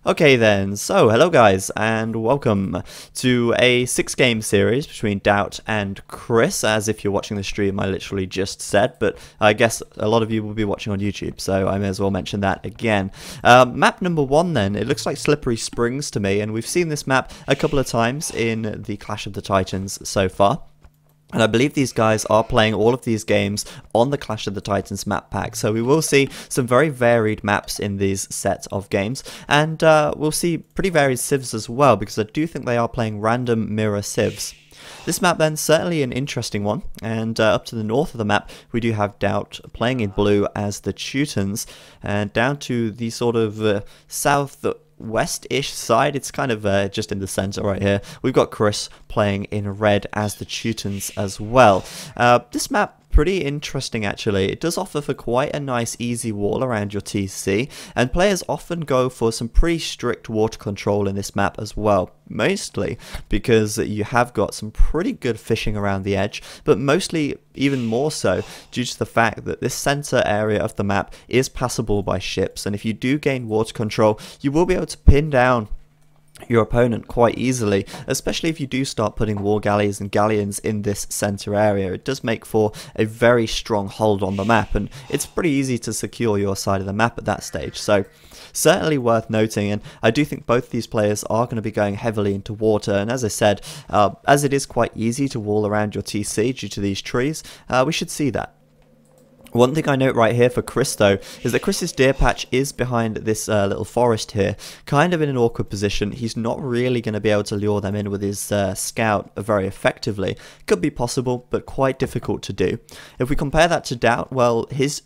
Okay then, so hello guys and welcome to a 6-game series between Daut and Chris. As if you're watching the stream, I literally just said, but I guess a lot of you will be watching on YouTube, so I may as well mention that again. Map number 1 then, it looks like Slippery Springs to me, and we've seen this map a couple of times in the Clash of the Titans so far. And I believe these guys are playing all of these games on the Clash of the Titans map pack. So we will see some very varied maps in these sets of games. And we'll see pretty varied civs as well, because I do think they are playing random mirror civs. This map then, certainly an interesting one. And up to the north of the map, we do have Daut playing in blue as the Teutons. And down to the sort of south west-ish side, it's kind of just in the center right here, we've got Chris playing in red as the Teutons as well. This map, pretty interesting actually. It does offer for quite a nice easy wall around your TC, and players often go for some pretty strict water control in this map as well, mostly because you have got some pretty good fishing around the edge, but mostly even more so due to the fact that this center area of the map is passable by ships, and if you do gain water control, you will be able to pin down your opponent quite easily, especially if you do start putting war galleys and galleons in this center area. It does make for a very strong hold on the map, and it's pretty easy to secure your side of the map at that stage, so certainly worth noting. And I do think both these players are going to be going heavily into water, and as I said, as it is quite easy to wall around your TC due to these trees, we should see that. One thing I note right here for Chris though, is that Chris's deer patch is behind this little forest here, kind of in an awkward position. He's not really going to be able to lure them in with his scout very effectively. Could be possible, but quite difficult to do. If we compare that to Daut, well, his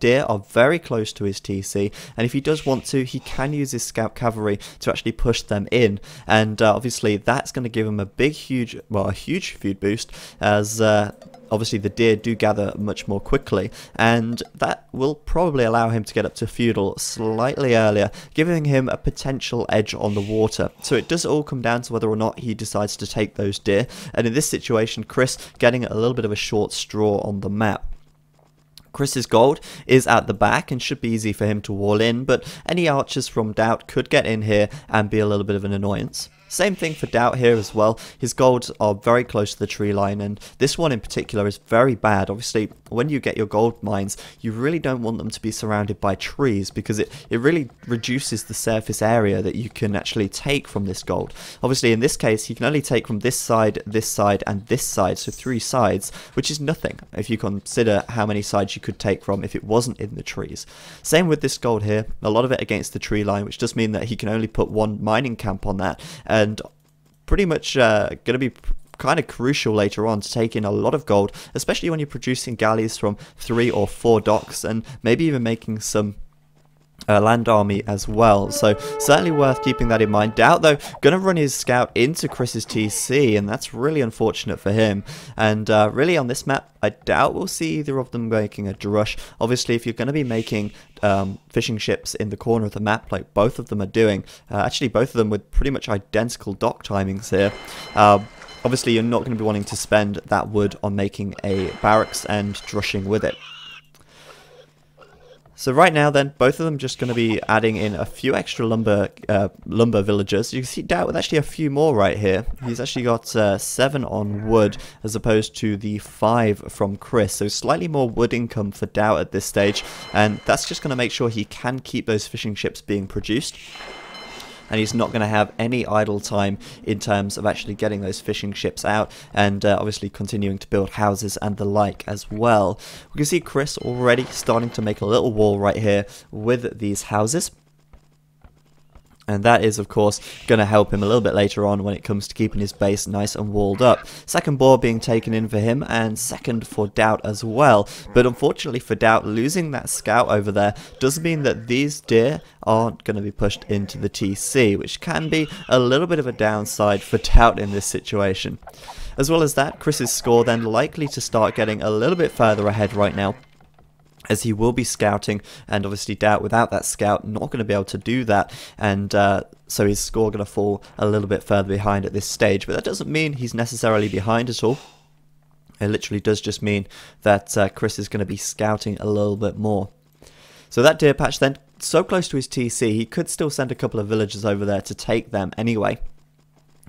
deer are very close to his TC, and if he does want to, he can use his scout cavalry to actually push them in, and obviously that's going to give him a huge feud boost, as obviously the deer do gather much more quickly, and that will probably allow him to get up to Feudal slightly earlier, giving him a potential edge on the water. So it does all come down to whether or not he decides to take those deer, and in this situation Chris getting a little bit of a short straw on the map. Chris's gold is at the back and should be easy for him to wall in, but any archers from Daut could get in here and be a little bit of an annoyance. Same thing for Daut here as well. His golds are very close to the tree line, and this one in particular is very bad. Obviously, when you get your gold mines, you really don't want them to be surrounded by trees, because it really reduces the surface area that you can actually take from this gold. Obviously, in this case, you can only take from this side, and this side, so 3 sides, which is nothing if you consider how many sides you could take from if it wasn't in the trees. Same with this gold here, a lot of it against the tree line, which does mean that he can only put 1 mining camp on that, and pretty much going to be kind of crucial later on to take in a lot of gold, especially when you're producing galleys from 3 or 4 docks, and maybe even making some land army as well. So certainly worth keeping that in mind. Daut though going to run his scout into Chris's TC, and that's really unfortunate for him. And really on this map, I doubt we'll see either of them making a drush. Obviously, if you're going to be making fishing ships in the corner of the map like both of them are doing, actually both of them with pretty much identical dock timings here, obviously you're not going to be wanting to spend that wood on making a barracks and drushing with it. So right now then, both of them just going to be adding in a few extra lumber villagers. You can see Daut with actually a few more right here. He's actually got 7 on wood as opposed to the 5 from Chris. So slightly more wood income for Daut at this stage, and that's just going to make sure he can keep those fishing ships being produced. And he's not going to have any idle time in terms of actually getting those fishing ships out, and obviously continuing to build houses and the like as well. We can see Chris already starting to make a little wall right here with these houses. And that is, of course, going to help him a little bit later on when it comes to keeping his base nice and walled up. Second boar being taken in for him, and second for Daut as well. But unfortunately for Daut, losing that scout over there does mean that these deer aren't going to be pushed into the TC, which can be a little bit of a downside for Daut in this situation. As well as that, Chris's score then likely to start getting a little bit further ahead right now, as he will be scouting, and obviously Daut without that scout not going to be able to do that, and so his score going to fall a little bit further behind at this stage. But that doesn't mean he's necessarily behind at all. It literally does just mean that Chris is going to be scouting a little bit more. So that deer patch then so close to his TC, he could still send a couple of villagers over there to take them anyway.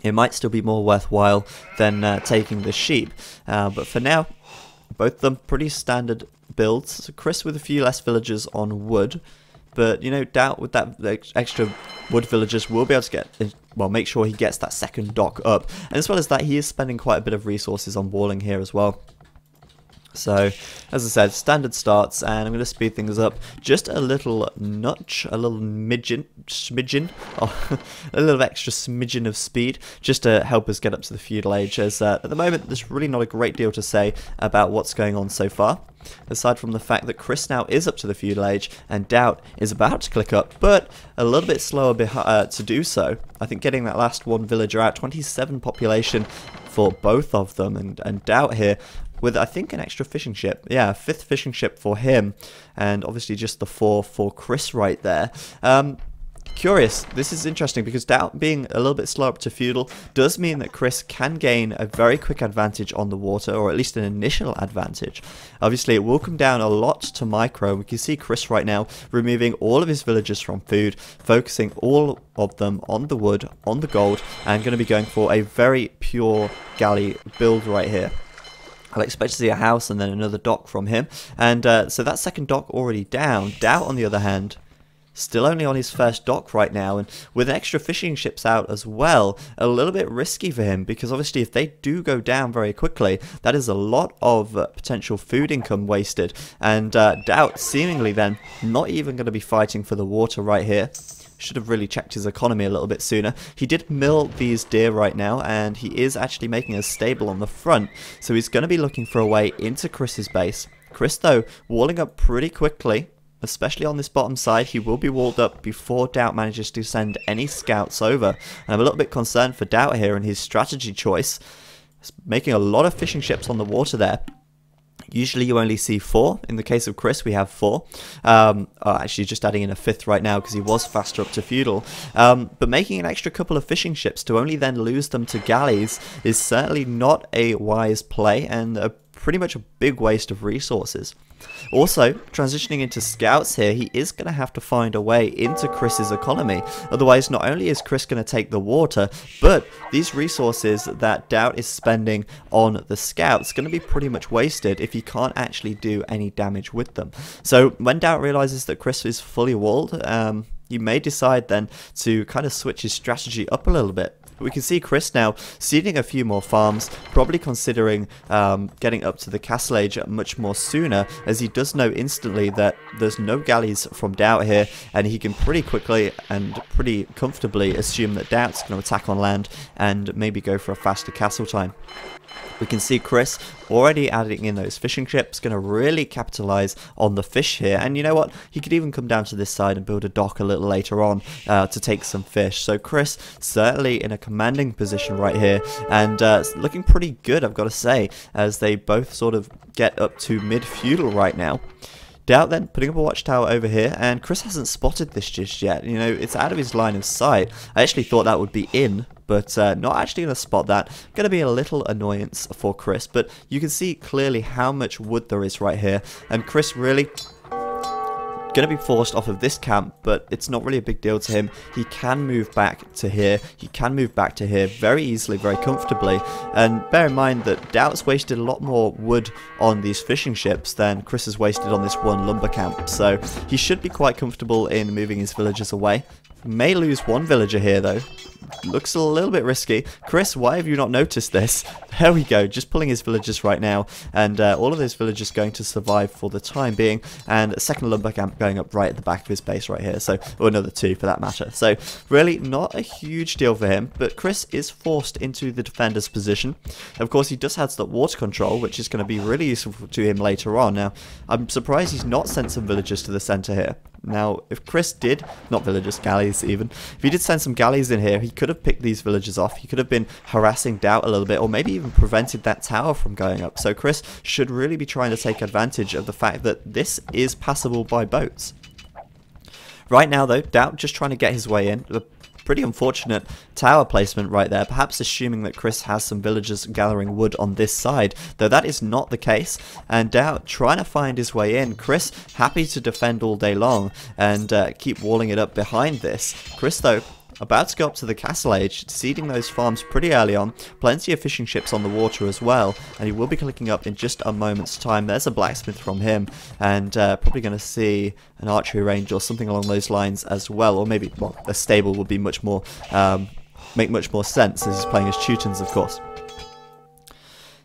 It might still be more worthwhile than taking the sheep, but for now, both of them pretty standard builds. So Chris with a few less villagers on wood, but you know, Daut with that extra wood villagers will be able to get, well, make sure he gets that second dock up, and as well as that, he is spending quite a bit of resources on walling here as well. So, as I said, standard starts, and I'm going to speed things up just a little notch, a little smidgen, oh, a little extra smidgen of speed, just to help us get up to the feudal age, as at the moment there's really not a great deal to say about what's going on so far, aside from the fact that Chris now is up to the feudal age, and Daut is about to click up, but a little bit slower to do so. I think getting that last one villager out, 27 population for both of them, and Daut here, with, I think, an extra fishing ship. Yeah, a 5th fishing ship for him, and obviously just the 4 for Chris right there. Curious, this is interesting, because Daut being a little bit slow up to feudal does mean that Chris can gain a very quick advantage on the water, or at least an initial advantage. Obviously, it will come down a lot to micro. We can see Chris right now removing all of his villagers from food, focusing all of them on the wood, on the gold, and going to be going for a very pure galley build right here. I'll expect to see a house and then another dock from him. And so that second dock already down. Daut, on the other hand, still only on his first dock right now. And with extra fishing ships out as well, a little bit risky for him. Because obviously if they do go down very quickly, that is a lot of potential food income wasted. And Daut seemingly then not even going to be fighting for the water right here. Should have really checked his economy a little bit sooner. He did mill these deer right now, and he is actually making a stable on the front, so he's going to be looking for a way into Chris's base. Chris, though, walling up pretty quickly, especially on this bottom side. He will be walled up before Daut manages to send any scouts over, and I'm a little bit concerned for Daut here and his strategy choice. He's making a lot of fishing ships on the water there. Usually you only see 4. In the case of Chris, we have 4. Actually, just adding in a 5th right now because he was faster up to feudal. But making an extra couple of fishing ships to only then lose them to galleys is certainly not a wise play, and pretty much a big waste of resources. Also, transitioning into scouts here, he is going to have to find a way into Chris's economy. Otherwise, not only is Chris going to take the water, but these resources that Daut is spending on the scouts are going to be pretty much wasted if he can't actually do any damage with them. So when Daut realizes that Chris is fully walled, he may decide then to kind of switch his strategy up a little bit. We can see Chris now seeding a few more farms, probably considering getting up to the castle age much more sooner, as he does know instantly that there's no galleys from Daut here, and he can pretty quickly and pretty comfortably assume that Daut's going to attack on land and maybe go for a faster castle time. We can see Chris already adding in those fishing ships, going to really capitalize on the fish here. And you know what? He could even come down to this side and build a dock a little later on to take some fish. So Chris certainly in a commanding position right here, and looking pretty good, I've got to say, as they both sort of get up to mid-feudal right now. Daut then putting up a watchtower over here, and Chris hasn't spotted this just yet. You know, it's out of his line of sight. I actually thought that would be in, but not actually going to spot that. Going to be a little annoyance for Chris, but you can see clearly how much wood there is right here, and Chris really going to be forced off of this camp, but it's not really a big deal to him. He can move back to here. He can move back to here very easily, very comfortably. And bear in mind that Daut's wasted a lot more wood on these fishing ships than Chris has wasted on this one lumber camp. So he should be quite comfortable in moving his villagers away. May lose one villager here though. Looks a little bit risky. Chris, why have you not noticed this? There we go, just pulling his villagers right now, and all of those villagers going to survive for the time being, and a second lumber camp going up right at the back of his base right here, so, or another 2 for that matter. So really not a huge deal for him, but Chris is forced into the defender's position. Of course, he does have that water control, which is going to be really useful to him later on. Now, I'm surprised he's not sent some villagers to the center here. Now, if Chris did, not villagers, galleys even, if he did send some galleys in here, he could have picked these villagers off. He could have been harassing Daut a little bit, or maybe even prevented that tower from going up. So Chris should really be trying to take advantage of the fact that this is passable by boats. Right now, though, Daut just trying to get his way in. pretty unfortunate tower placement right there, perhaps assuming that Chris has some villagers gathering wood on this side, though that is not the case, and Daut trying to find his way in. Chris happy to defend all day long and keep walling it up behind this. Chris, though, about to go up to the castle age, seeding those farms pretty early on, plenty of fishing ships on the water as well, and he will be clicking up in just a moment's time. There's a blacksmith from him, and probably going to see an archery range or something along those lines as well, or maybe, well, a stable would be much more, make much more sense as he's playing as Teutons, of course.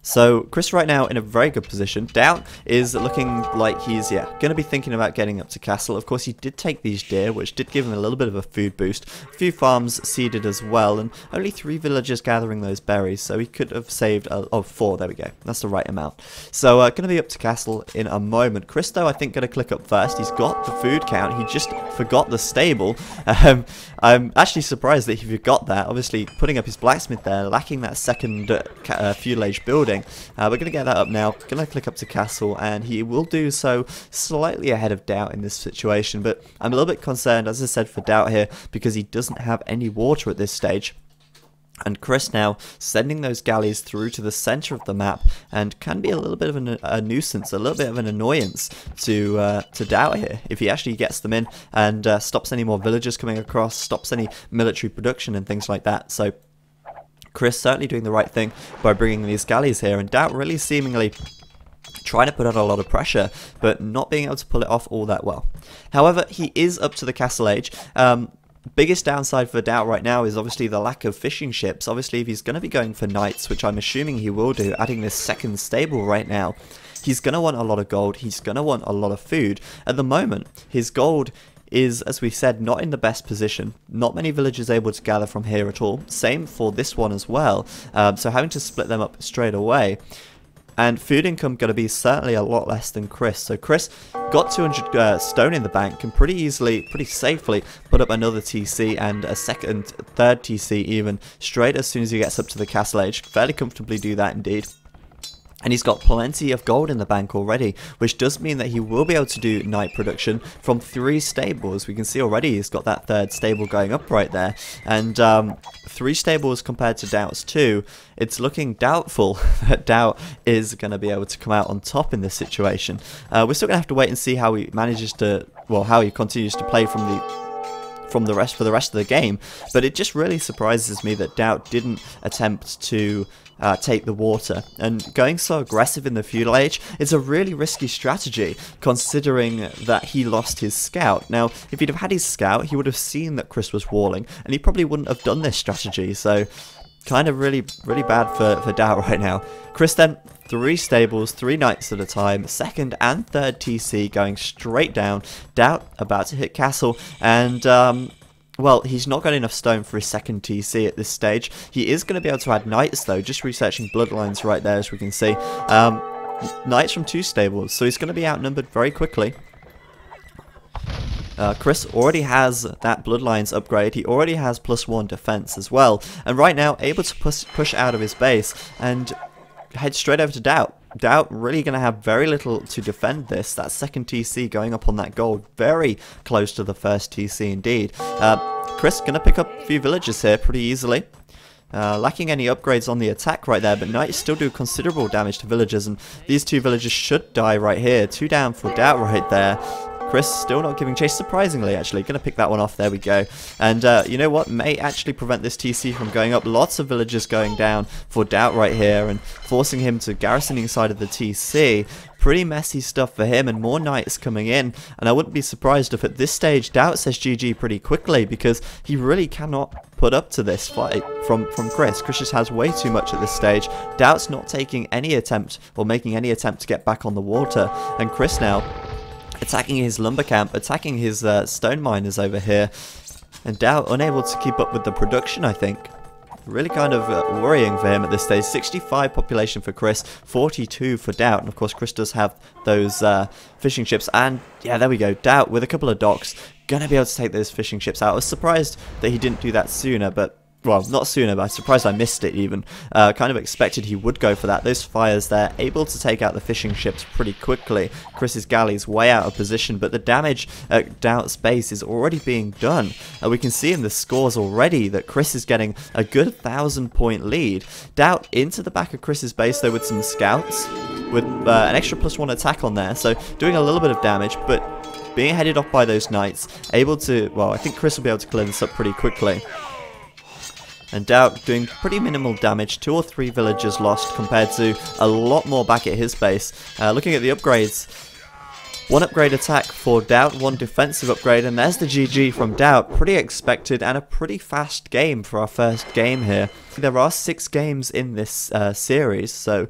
So Chris right now in a very good position. Daut is looking like he's, going to be thinking about getting up to castle. Of course, he did take these deer, which did give him a little bit of a food boost. A few farms seeded as well, and only 3 villagers gathering those berries, so he could have saved, 4, there we go. That's the right amount. So going to be up to castle in a moment. Chris, though, I think going to click up first. He's got the food count. He just forgot the stable. I'm actually surprised that he forgot that. Obviously, putting up his blacksmith there, lacking that second feudal age building. We're going to get that up now. Going to click up to castle, and he will do so slightly ahead of Daut in this situation, but I'm a little bit concerned, as I said, for Daut here, because he doesn't have any water at this stage. And Chris now sending those galleys through to the center of the map, and can be a little bit of a nuisance, a little bit of an annoyance to Daut here if he actually gets them in and stops any more villagers coming across, stops any military production and things like that. So Chris certainly doing the right thing by bringing these galleys here, and Daut really seemingly trying to put on a lot of pressure, but not being able to pull it off all that well. However, he is up to the castle age. Biggest downside for Daut right now is obviously the lack of fishing ships. Obviously, if he's going to be going for knights, which I'm assuming he will do, adding this second stable right now, he's going to want a lot of gold, he's going to want a lot of food. At the moment, his gold is, as we said, not in the best position. Not many villagers able to gather from here at all. Same for this one as well. So having to split them up straight away. And food income going to be certainly a lot less than Chris. So Chris got 200 stone in the bank, can pretty easily, pretty safely put up another TC and a second, third TC even, straight as soon as he gets up to the castle age. Fairly comfortably do that indeed. And he's got plenty of gold in the bank already, which does mean that he will be able to do night production from 3 stables. We can see already he's got that third stable going up right there. And 3 stables compared to Daut's 2, it's looking doubtful that Daut is going to be able to come out on top in this situation. We're still going to have to wait and see how he manages to, well, how he continues to play for the rest of the game, but it just really surprises me that Daut didn't attempt to take the water, and going so aggressive in the feudal age is a really risky strategy, considering that he lost his scout. Now, if he'd have had his scout, he would have seen that Chris was walling, and he probably wouldn't have done this strategy, so kind of really bad for Daut right now. Chris then, 3 stables, 3 knights at a time, second and third TC going straight down. Daut about to hit castle, and well, he's not got enough stone for his second TC at this stage. He is going to be able to add knights though, just researching bloodlines right there as we can see. Knights from 2 stables, so he's going to be outnumbered very quickly. Chris already has that bloodlines upgrade, he already has +1 defense as well, and right now able to push out of his base and head straight over to Daut. Daut really going to have very little to defend this. That second TC going up on that gold, very close to the first TC indeed. Chris going to pick up a few villagers here pretty easily. Lacking any upgrades on the attack right there, but knights still do considerable damage to villagers, and these 2 villagers should die right here. 2 down for Daut right there. Chris still not giving chase, surprisingly actually. Going to pick that one off, there we go. And you know what, may actually prevent this TC from going up. Lots of villagers going down for Daut right here, and forcing him to garrison inside of the TC. Pretty messy stuff for him, and more knights coming in. And I wouldn't be surprised if at this stage Daut says GG pretty quickly, because he really cannot put up to this fight from Chris. Chris just has way too much at this stage. Daut's not taking any attempt, or making any attempt to get back on the water. And Chris now attacking his lumber camp, attacking his stone miners over here, and Daut unable to keep up with the production, I think. Really kind of worrying for him at this stage. 65 population for Chris, 42 for Daut, and of course Chris does have those fishing ships, and yeah, there we go, Daut with a couple of docks, gonna be able to take those fishing ships out. I was surprised that he didn't do that sooner, but Well, not sooner, but I'm surprised I missed it even. Kind of expected he would go for that. Those fires there, able to take out the fishing ships pretty quickly. Chris's galley's way out of position, but the damage at Daut's base is already being done. We can see in the scores already that Chris is getting a good 1,000-point lead. Daut into the back of Chris's base, though, with some scouts, with an extra +1 attack on there, so doing a little bit of damage, but being headed off by those knights, able to, well, I think Chris will be able to clear this up pretty quickly. And Daut doing pretty minimal damage, 2 or 3 villagers lost compared to a lot more back at his base. Looking at the upgrades, 1 upgrade attack for Daut, 1 defensive upgrade, and there's the GG from Daut. Pretty expected and a pretty fast game for our first game here. There are 6 games in this series, so